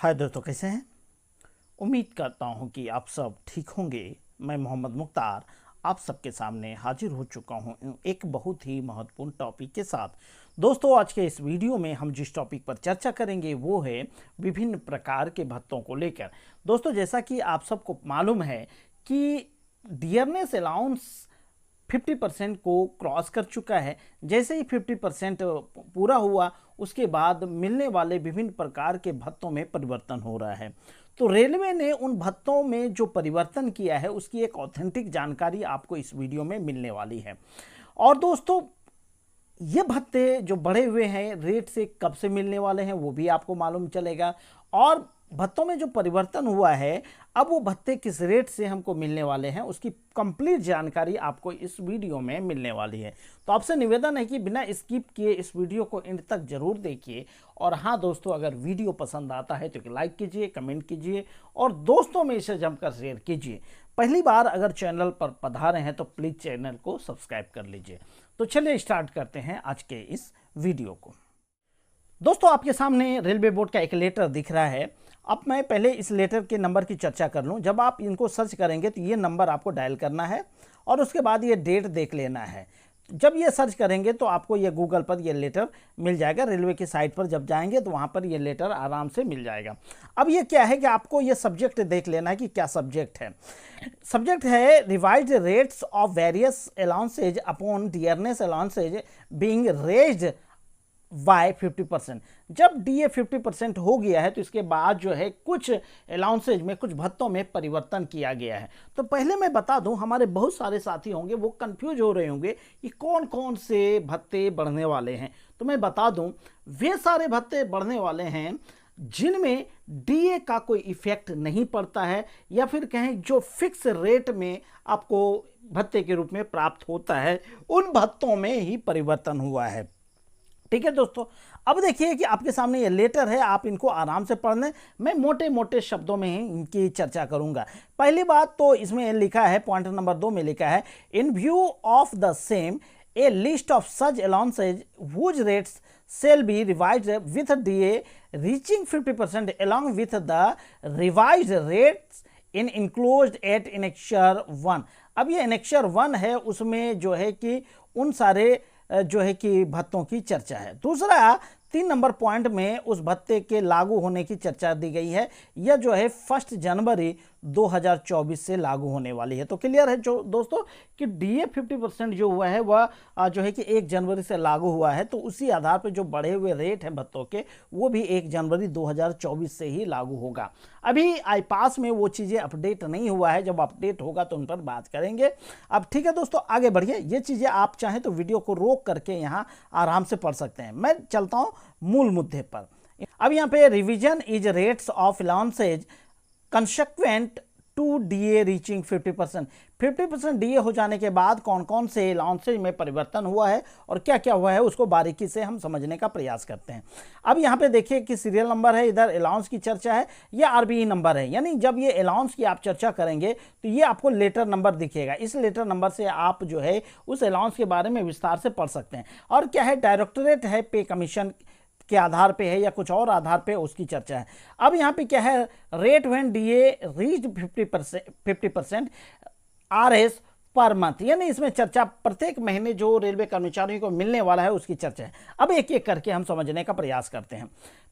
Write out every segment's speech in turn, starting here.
हाय दोस्तों, कैसे हैं। उम्मीद करता हूं कि आप सब ठीक होंगे। मैं मोहम्मद मुख्तार आप सबके सामने हाजिर हो चुका हूं एक बहुत ही महत्वपूर्ण टॉपिक के साथ। दोस्तों, आज के इस वीडियो में हम जिस टॉपिक पर चर्चा करेंगे वो है विभिन्न प्रकार के भत्तों को लेकर। दोस्तों, जैसा कि आप सबको मालूम है कि डियरनेस अलाउंस 50% को क्रॉस कर चुका है। जैसे ही 50% पूरा हुआ, उसके बाद मिलने वाले विभिन्न प्रकार के भत्तों में परिवर्तन हो रहा है। तो रेलवे ने उन भत्तों में जो परिवर्तन किया है उसकी एक ऑथेंटिक जानकारी आपको इस वीडियो में मिलने वाली है। और दोस्तों, ये भत्ते जो बढ़े हुए हैं रेट से कब से मिलने वाले हैं वो भी आपको मालूम चलेगा। और भत्तों में जो परिवर्तन हुआ है, अब वो भत्ते किस रेट से हमको मिलने वाले हैं उसकी कंप्लीट जानकारी आपको इस वीडियो में मिलने वाली है। तो आपसे निवेदन है कि बिना स्किप किए इस वीडियो को एंड तक जरूर देखिए। और हाँ दोस्तों, अगर वीडियो पसंद आता है तो लाइक कीजिए, कमेंट कीजिए और दोस्तों में इसे जमकर शेयर कीजिए। पहली बार अगर चैनल पर पधारे हैं तो प्लीज़ चैनल को सब्सक्राइब कर लीजिए। तो चलिए स्टार्ट करते हैं आज के इस वीडियो को। दोस्तों, आपके सामने रेलवे बोर्ड का एक लेटर दिख रहा है। अब मैं पहले इस लेटर के नंबर की चर्चा कर लूं। जब आप इनको सर्च करेंगे तो ये नंबर आपको डायल करना है और उसके बाद ये डेट देख लेना है। जब ये सर्च करेंगे तो आपको ये गूगल पर ये लेटर मिल जाएगा। रेलवे की साइट पर जब जाएंगे तो वहाँ पर ये लेटर आराम से मिल जाएगा। अब ये क्या है कि आपको ये सब्जेक्ट देख लेना है कि क्या सब्जेक्ट है। सब्जेक्ट है revised rates of various allowances upon dearness allowances being raised by 50%। जब डीए 50% हो गया है तो इसके बाद जो है कुछ अलाउंसेज में, कुछ भत्तों में परिवर्तन किया गया है। तो पहले मैं बता दूं, हमारे बहुत सारे साथी होंगे वो कंफ्यूज हो रहे होंगे कि कौन कौन से भत्ते बढ़ने वाले हैं। तो मैं बता दूं, वे सारे भत्ते बढ़ने वाले हैं जिनमें डीए का कोई इफेक्ट नहीं पड़ता है, या फिर कहें जो फिक्स रेट में आपको भत्ते के रूप में प्राप्त होता है, उन भत्तों में ही परिवर्तन हुआ है। ठीक है दोस्तों, अब देखिए कि आपके सामने ये लेटर है, आप इनको आराम से पढ़ लें। मैं मोटे मोटे शब्दों में ही इनकी चर्चा करूंगा। पहली बात तो इसमें लिखा है, पॉइंट नंबर 2 में लिखा है, इन view of the same A list of such allowances which rates shall be revised with DA reaching 50% along with the revised rates in enclosed at annexure 1। अब ये annexure 1 है, उसमें जो है कि उन सारे जो है कि भत्तों की चर्चा है। दूसरा 3 नंबर पॉइंट में उस भत्ते के लागू होने की चर्चा दी गई है। यह जो है 1 जनवरी 2024 से लागू होने वाली है। तो क्लियर है जो दोस्तों कि डीए 50% जो हुआ है वह जो है कि 1 जनवरी से लागू हुआ है। तो उसी आधार पर जो बढ़े हुए रेट हैं भत्तों के, वो भी 1 जनवरी 2024 से ही लागू होगा। अभी आईपास में वो चीज़ें अपडेट नहीं हुआ है, जब अपडेट होगा तो उन पर बात करेंगे। अब ठीक है दोस्तों, आगे बढ़िए। ये चीज़ें आप चाहें तो वीडियो को रोक करके यहाँ आराम से पढ़ सकते हैं। मैं चलता हूँ मूल मुद्दे पर। अब यहाँ पे revision is rates of allowances consequent to DA reaching 50%। 50% DA हो जाने के बाद कौन कौन से अलाउंसेज में परिवर्तन हुआ है और क्या क्या हुआ है उसको बारीकी से हम समझने का प्रयास करते हैं। अब यहाँ पे देखिए कि सीरियल नंबर है, इधर अलाउंस की चर्चा है, या आरबीई नंबर है। यानी जब ये अलाउंस की आप चर्चा करेंगे तो ये आपको लेटर नंबर दिखेगा। इस लेटर नंबर से आप जो है उस अलाउंस के बारे में विस्तार से पढ़ सकते हैं। और क्या है, डायरेक्टरेट है, पे कमीशन के आधार पे है या कुछ और आधार पे, उसकी चर्चा है। अब यहाँ पे क्या है, rate when DA reached 50% RS per month, यानी इसमें चर्चा प्रत्येक महीने जो रेलवे कर्मचारियों को मिलने वाला है उसकी चर्चा है। अब एक एक करके हम समझने का प्रयास करते हैं।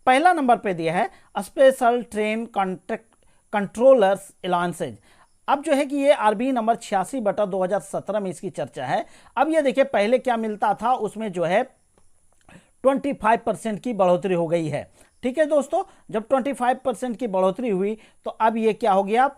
पहला नंबर पे दिया है special train contract controllers allowances. अब जो है कि ये आरबीई नंबर 86/2017 में इसकी चर्चा है। अब ये देखिए, पहले क्या मिलता था, उसमें जो है 25% की बढ़ोतरी हो गई है। ठीक है दोस्तों, जब 25% की बढ़ोतरी हुई तो अब ये क्या हो गया,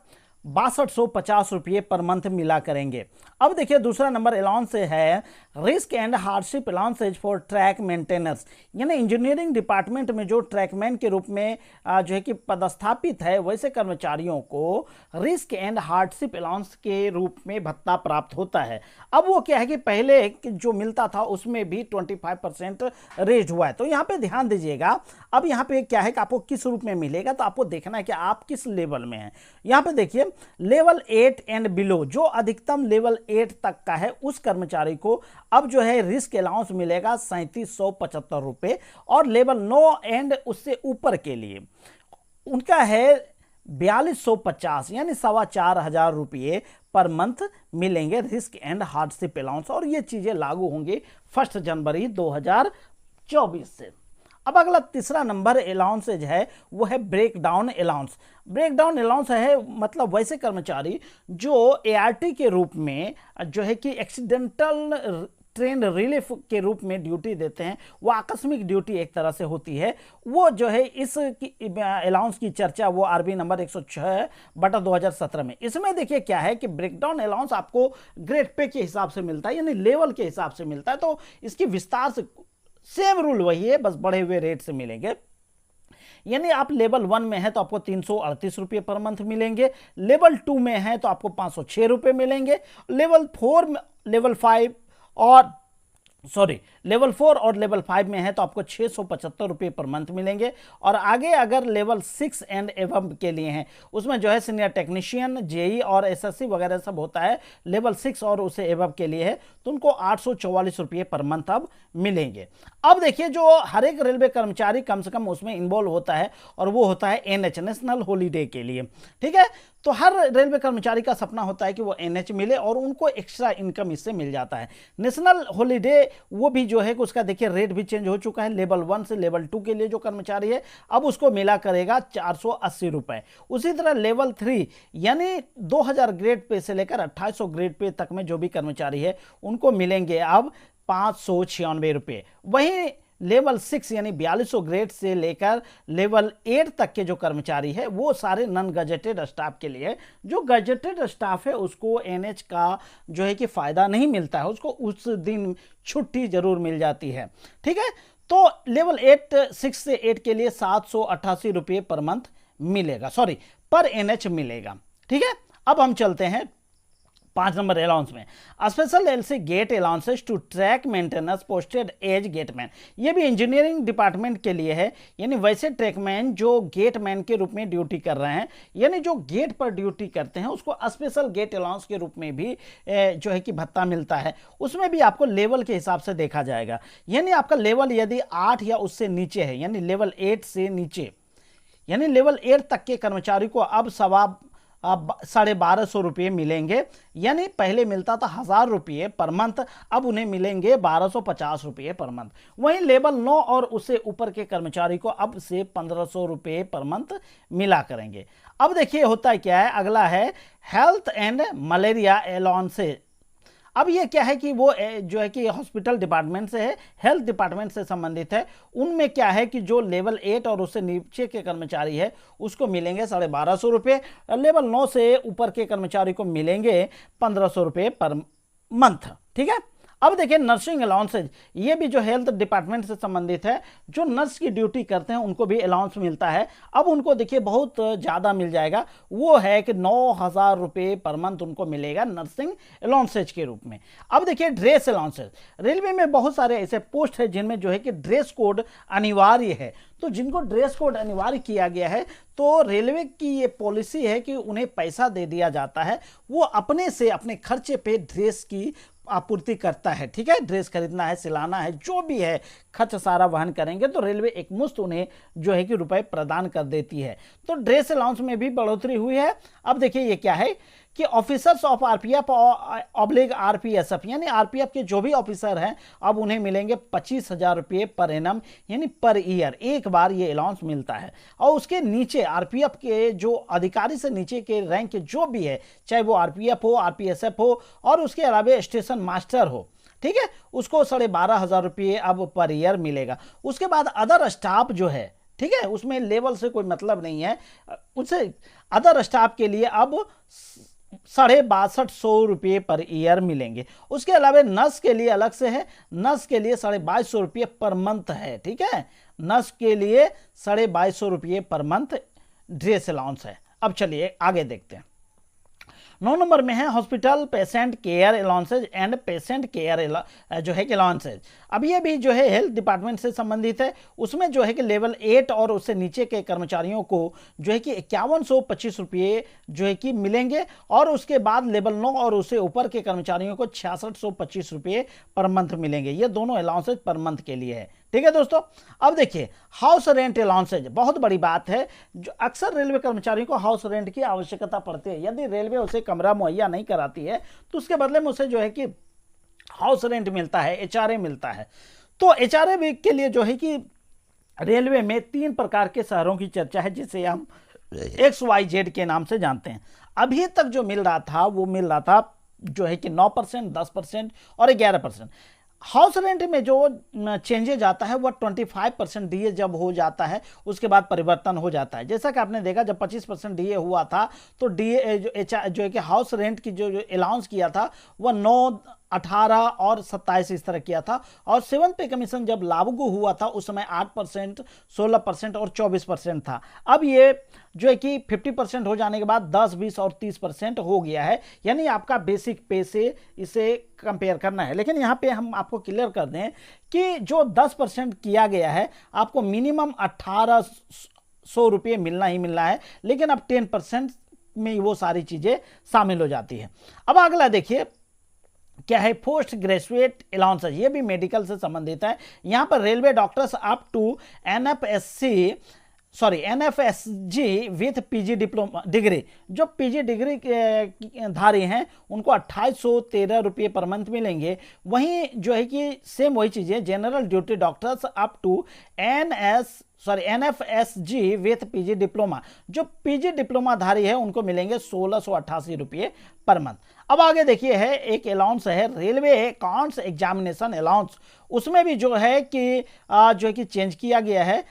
6250 रुपये पर मंथ मिला करेंगे। अब देखिए दूसरा नंबर अलाउंस है risk and hardship allowances for track maintenance. यानी इंजीनियरिंग डिपार्टमेंट में जो ट्रैकमैन के रूप में जो है कि पदस्थापित है, वैसे कर्मचारियों को रिस्क एंड हार्डशिप अलाउंस के रूप में भत्ता प्राप्त होता है। अब वो क्या है कि पहले जो मिलता था उसमें भी 25% रेज हुआ है। तो यहाँ पे ध्यान दीजिएगा। अब यहाँ पे क्या है कि आपको किस रूप में मिलेगा, तो आपको देखना है कि आप किस लेवल में हैं। यहाँ पे देखिए लेवल 8 एंड बिलो, जो अधिकतम लेवल 8 तक का है उस कर्मचारी को अब जो है रिस्क अलाउंस मिलेगा 3775 रुपये, और लेवल 9 एंड उससे ऊपर के लिए उनका है 4250 यानी 4,2500 रुपये पर मंथ मिलेंगे रिस्क एंड हार्डशिप अलाउंस, और ये चीज़ें लागू होंगी 1 जनवरी 2024 से। अब अगला तीसरा नंबर अलाउंसेज है वो है breakdown allowance. Breakdown allowance है मतलब वैसे कर्मचारी जो एआरटी के रूप में जो है कि एक्सीडेंटल ट्रेन रिलीफ के रूप में ड्यूटी देते हैं, वो आकस्मिक ड्यूटी एक तरह से होती है, वो जो है इस अलाउंस की चर्चा वो आरबी नंबर 106/2017 में। इसमें देखिए क्या है कि ब्रेकडाउन अलाउंस आपको ग्रेड पे के हिसाब से मिलता है, यानी लेवल के हिसाब से मिलता है। तो इसकी विस्तार से सेम रूल वही है, बस बढ़े हुए रेट से मिलेंगे। यानी आप लेवल 1 में है तो आपको 338 रुपये पर मंथ मिलेंगे, लेवल 2 में है तो आपको 506 रुपये मिलेंगे, लेवल 4 लेवल 5 और लेवल 4 और लेवल 5 में है तो आपको 675 रुपये पर मंथ मिलेंगे। और आगे अगर लेवल 6 एंड एवं के लिए हैं, उसमें जो है सीनियर टेक्नीशियन, जेई और एसएससी वगैरह सब होता है, लेवल 6 और उसे एवं के लिए है तो उनको 844 रुपये पर मंथ अब मिलेंगे। अब देखिए जो हर एक रेलवे कर्मचारी कम से कम उसमें इन्वॉल्व होता है, और वो होता है एनएच, नेशनल हॉलीडे के लिए, ठीक है। तो हर रेलवे कर्मचारी का सपना होता है कि वो एनएच मिले और उनको एक्स्ट्रा इनकम इससे मिल जाता है। नेशनल हॉलीडे वो भी जो है कि उसका देखिए रेट भी चेंज हो चुका है, लेवल 1 से लेवल 2 के लिए जो कर्मचारी है अब उसको मिला करेगा 480 रुपये। उसी तरह लेवल 3 यानी 2000 ग्रेड पे से लेकर 2800 ग्रेड पे तक में जो भी कर्मचारी है उनको मिलेंगे अब 596 रुपये। वहीं लेवल 6 यानी 4200 ग्रेड से लेकर लेवल 8 तक के जो कर्मचारी है वो सारे नॉन गजेटेड स्टाफ के लिए। जो गजेटेड स्टाफ है उसको एनएच का जो है कि फ़ायदा नहीं मिलता है, उसको उस दिन छुट्टी जरूर मिल जाती है, ठीक है। तो लेवल 6 से 8 के लिए 788 रुपये पर मंथ मिलेगा, पर एनएच मिलेगा, ठीक है। अब हम चलते हैं 5 नंबर अलाउंस में, special LC gate allowances to track maintenance posted as gateman. ये भी इंजीनियरिंग डिपार्टमेंट के लिए है, यानी वैसे ट्रैकमैन जो गेटमैन के रूप में ड्यूटी कर रहे हैं, यानी जो गेट पर ड्यूटी करते हैं उसको स्पेशल गेट अलाउंस के रूप में भी जो है कि भत्ता मिलता है। उसमें भी आपको लेवल के हिसाब से देखा जाएगा, यानी आपका लेवल यदि 8 या उससे नीचे है, यानी लेवल 8 से नीचे, यानी लेवल 8 तक के कर्मचारी को अब 1250 रुपये मिलेंगे। यानी पहले मिलता था 1000 रुपये पर मंथ, अब उन्हें मिलेंगे 1250 रुपये पर मंथ। वहीं लेवल 9 और उससे ऊपर के कर्मचारी को अब से 1500 रुपये पर मंथ मिला करेंगे। अब देखिए होता क्या है, अगला है हेल्थ एंड मलेरिया अलाउंसेस। अब ये क्या है कि वो जो है कि हॉस्पिटल डिपार्टमेंट से है, हेल्थ डिपार्टमेंट से संबंधित है। उनमें क्या है कि जो लेवल 8 और उससे नीचे के कर्मचारी है उसको मिलेंगे 1250 रुपये, लेवल 9 से ऊपर के कर्मचारी को मिलेंगे 1500 रुपये पर मंथ, ठीक है। अब देखिए नर्सिंग अलाउंसेज, ये भी जो हेल्थ डिपार्टमेंट से संबंधित है, जो नर्स की ड्यूटी करते हैं उनको भी अलाउंस मिलता है। अब उनको देखिए बहुत ज़्यादा मिल जाएगा, वो है कि 9000 रुपये पर मंथ उनको मिलेगा नर्सिंग अलाउंसेज के रूप में। अब देखिए ड्रेस अलाउंसेज, रेलवे में बहुत सारे ऐसे पोस्ट है जिनमें जो है कि ड्रेस कोड अनिवार्य है। तो जिनको ड्रेस कोड अनिवार्य किया गया है तो रेलवे की ये पॉलिसी है कि उन्हें पैसा दे दिया जाता है, वो अपने से अपने खर्चे पे ड्रेस की आपूर्ति करता है, ठीक है। ड्रेस खरीदना है, सिलाना है, जो भी है खर्च सारा वहन करेंगे, तो रेलवे एक मुश्त उन्हें जो है कि रुपए प्रदान कर देती है। तो ड्रेस अलाउंस में भी बढ़ोतरी हुई है। अब देखिए ये क्या है कि officers of RPF oblique RPSF, यानी आरपीएफ के जो भी ऑफिसर हैं अब उन्हें मिलेंगे 25,000 रुपये पर एनम, यानी पर ईयर एक बार ये अलाउंस मिलता है। और उसके नीचे आरपीएफ के जो अधिकारी से नीचे के रैंक के जो भी है, चाहे वो आरपीएफ हो, आरपीएसएफ हो, और उसके अलावा स्टेशन मास्टर हो, ठीक है, उसको 12,500 रुपये अब पर ईयर मिलेगा। उसके बाद अदर स्टाफ जो है, ठीक है, उसमें लेवल से कोई मतलब नहीं है, उससे अदर स्टाफ के लिए अब 6250 रुपये पर ईयर मिलेंगे। उसके अलावा नर्स के लिए अलग से है, नर्स के लिए 2250 रुपये पर मंथ है, ठीक है। नर्स के लिए 2250 रुपये पर मंथ ड्रेस अलाउंस है। अब चलिए आगे देखते हैं। 9 नंबर में है hospital patient care allowances and patient care जो है कि अलाउंसेज। अब ये भी जो है हेल्थ डिपार्टमेंट से संबंधित है। उसमें जो है कि लेवल 8 और उससे नीचे के कर्मचारियों को जो है कि 5125 रुपये जो है कि मिलेंगे, और उसके बाद लेवल 9 और उससे ऊपर के कर्मचारियों को 6625 रुपये पर मंथ मिलेंगे। ये दोनों अलाउंसेज पर मंथ के लिए है। ठीक है दोस्तों, अब देखिए हाउस रेंट अलाउंसेज बहुत बड़ी बात है। जो अक्सर रेलवे कर्मचारियों को हाउस रेंट की आवश्यकता पड़ती है। यदि रेलवे उसे कमरा मुहैया नहीं कराती है तो उसके बदले में उसे जो है कि हाउस रेंट मिलता है, एचआरए मिलता है। तो एचआरए के लिए जो है कि रेलवे में 3 प्रकार के शहरों की चर्चा है, जिसे हम XYZ के नाम से जानते हैं। अभी तक जो मिल रहा था वो मिल रहा था जो है कि 9%, 10% और 11%। हाउस रेंट में जो चेंजेज आता है वह 25% डीए जब हो जाता है उसके बाद परिवर्तन हो जाता है। जैसा कि आपने देखा जब 25% डीए हुआ था तो डीए जो है कि हाउस रेंट की जो अलाउंस किया था वह 9, 18 और 27 इस तरह किया था, और 7th पे कमीशन जब लागू हुआ था उस समय 8%, 16% और 24% था। अब ये जो है कि 50% हो जाने के बाद 10, 20 और 30% हो गया है, यानी आपका बेसिक पे से इसे कंपेयर करना है। लेकिन यहाँ पे हम आपको क्लियर कर दें कि जो 10% किया गया है आपको मिनिमम 1800 रुपये मिलना ही मिलना है, लेकिन अब 10% में वो सारी चीज़ें शामिल हो जाती है। अब अगला देखिए क्या है, पोस्ट ग्रेजुएट अलाउंसेज। ये भी मेडिकल से संबंधित है। यहाँ पर railway doctors up to NFSG with PG diploma degree, जो पीजी डिग्री के धारी हैं उनको 2813 रुपये पर मंथ मिलेंगे। वहीं जो है कि सेम वही चीज़ें general duty doctors up to NFSG with PG diploma, जो पीजी डिप्लोमा धारी है उनको मिलेंगे 1688 रुपये पर मंथ। अब आगे देखिए है एक अलाउंस है रेलवे अकाउंट्स एग्जामिनेशन अलाउंस। उसमें भी जो है कि चेंज किया गया है,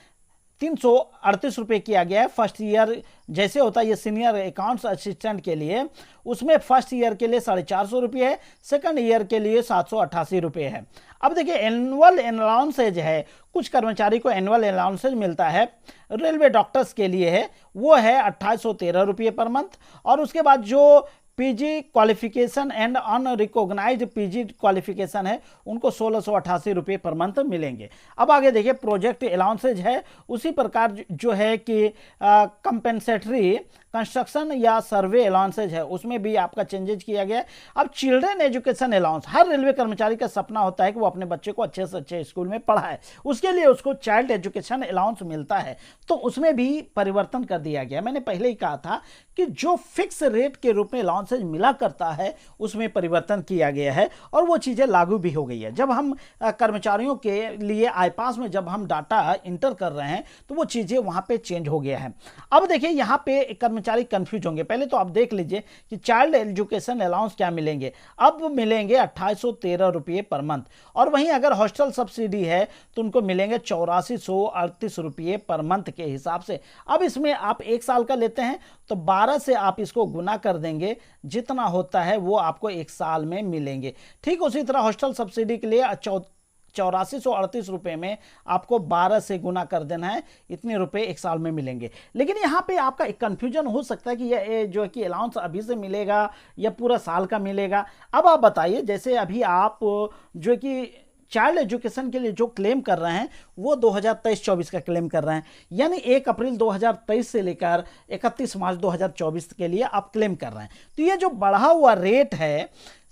338 रुपये किया गया है। फर्स्ट ईयर जैसे होता है ये सीनियर अकाउंट्स असिस्टेंट के लिए, उसमें फर्स्ट ईयर के लिए 450 रुपये है, सेकंड ईयर के लिए 788 रुपये है। अब देखिए एनुअल अलाउंसेज है, कुछ कर्मचारी को एनुअल अलाउंसेज मिलता है, रेलवे डॉक्टर्स के लिए है वो है 2813 रुपये पर मंथ, और उसके बाद जो PG qualification and unrecognised PG qualification है उनको 1688 रुपये पर मंथ मिलेंगे। अब आगे देखिए प्रोजेक्ट अलाउंसेज है, उसी प्रकार जो है कि कंपेंसेटरी कंस्ट्रक्शन या सर्वे अलाउंसेज है उसमें भी आपका चेंजेज किया गया है। अब चिल्ड्रन एजुकेशन अलाउंस, हर रेलवे कर्मचारी का सपना होता है कि वो अपने बच्चे को अच्छे से अच्छे स्कूल में पढ़ाए, उसके लिए उसको चाइल्ड एजुकेशन अलाउंस मिलता है, तो उसमें भी परिवर्तन कर दिया गया। मैंने पहले ही कहा था कि जो फिक्स रेट के रूप में अलाउंसेज मिला करता है उसमें परिवर्तन किया गया है, और वो चीज़ें लागू भी हो गई है। जब हम कर्मचारियों के लिए आईपास में जब हम डाटा इंटर कर रहे हैं तो वो चीज़ें वहाँ पे चेंज हो गया है। अब देखिए यहाँ पे कर्मचारी कंफ्यूज होंगे। पहले तो आप देख लीजिए कि चाइल्ड एजुकेशन अलाउंस क्या मिलेंगे। अब मिलेंगे 2813 रुपये पर मंथ, और वहीं अगर हॉस्टल सब्सिडी है तो उनको मिलेंगे 8438 रुपये पर मंथ के हिसाब से। अब इसमें आप 1 साल का लेते हैं तो 12 से आप इसको गुना कर देंगे, जितना होता है वो आपको 1 साल में मिलेंगे। ठीक उसी तरह हॉस्टल सब्सिडी के लिए 8438 रुपये में आपको 12 से गुना कर देना है, इतने रुपए 1 साल में मिलेंगे। लेकिन यहाँ पे आपका एक कंफ्यूजन हो सकता है कि यह जो है कि अलाउंस अभी से मिलेगा या पूरा साल का मिलेगा। अब आप बताइए, जैसे अभी आप जो है कि चाइल्ड एजुकेशन के लिए जो क्लेम कर रहे हैं वो 2023-24 का क्लेम कर रहे हैं, यानी 1 अप्रैल 2023 से लेकर 31 मार्च 2024 के लिए आप क्लेम कर रहे हैं। तो ये जो बढ़ा हुआ रेट है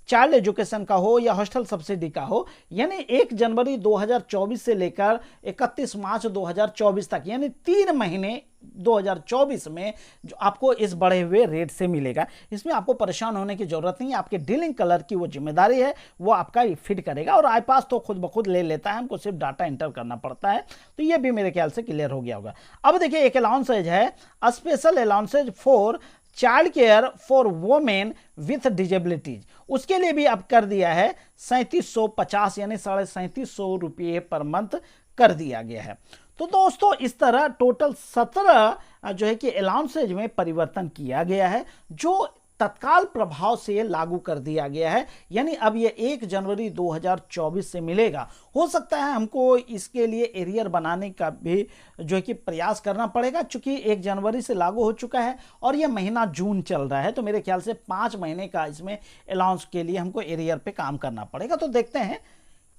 चाइल्ड एजुकेशन का हो या हॉस्टल सब्सिडी का हो, यानी 1 जनवरी 2024 से लेकर 31 मार्च 2024 तक, यानी 3 महीने 2024 में जो आपको इस बढ़े हुए रेट से मिलेगा। इसमें आपको परेशान होने की जरूरत नहीं है, आपके डीलिंग कलर की वो जिम्मेदारी है, वो आपका फिट करेगा, और आईपास तो खुद ब खुद ले लेता है, हमको सिर्फ डाटा एंटर करना पड़ता है। तो ये भी मेरे ख्याल से क्लियर हो गया होगा। अब देखिए एक अलाउंसेज है, special allowances for child care for women with disabilities, उसके लिए भी अब कर दिया है 3750 यानी 3750 रुपये पर मंथ कर दिया गया है। तो दोस्तों इस तरह टोटल 17 जो है कि अलाउंसेज में परिवर्तन किया गया है, जो तत्काल प्रभाव से लागू कर दिया गया है, यानी अब ये 1 जनवरी 2024 से मिलेगा। हो सकता है हमको इसके लिए एरियर बनाने का भी जो है कि प्रयास करना पड़ेगा, चूंकि 1 जनवरी से लागू हो चुका है और ये महीना जून चल रहा है, तो मेरे ख्याल से 5 महीने का इसमें अलाउंस के लिए हमको एरियर पे काम करना पड़ेगा। तो देखते हैं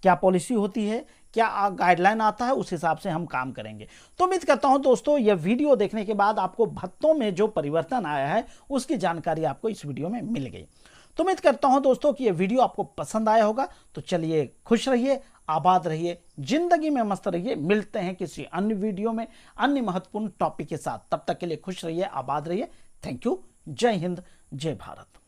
क्या पॉलिसी होती है, क्या गाइडलाइन आता है, उस हिसाब से हम काम करेंगे। तो उम्मीद करता हूं दोस्तों यह वीडियो देखने के बाद आपको भत्तों में जो परिवर्तन आया है उसकी जानकारी आपको इस वीडियो में मिल गई। तो उम्मीद करता हूं दोस्तों कि यह वीडियो आपको पसंद आया होगा। तो चलिए, खुश रहिए, आबाद रहिए, जिंदगी में मस्त रहिए। मिलते हैं किसी अन्य वीडियो में अन्य महत्वपूर्ण टॉपिक के साथ। तब तक के लिए खुश रहिए, आबाद रहिए। Thank you. जय हिंद, जय भारत।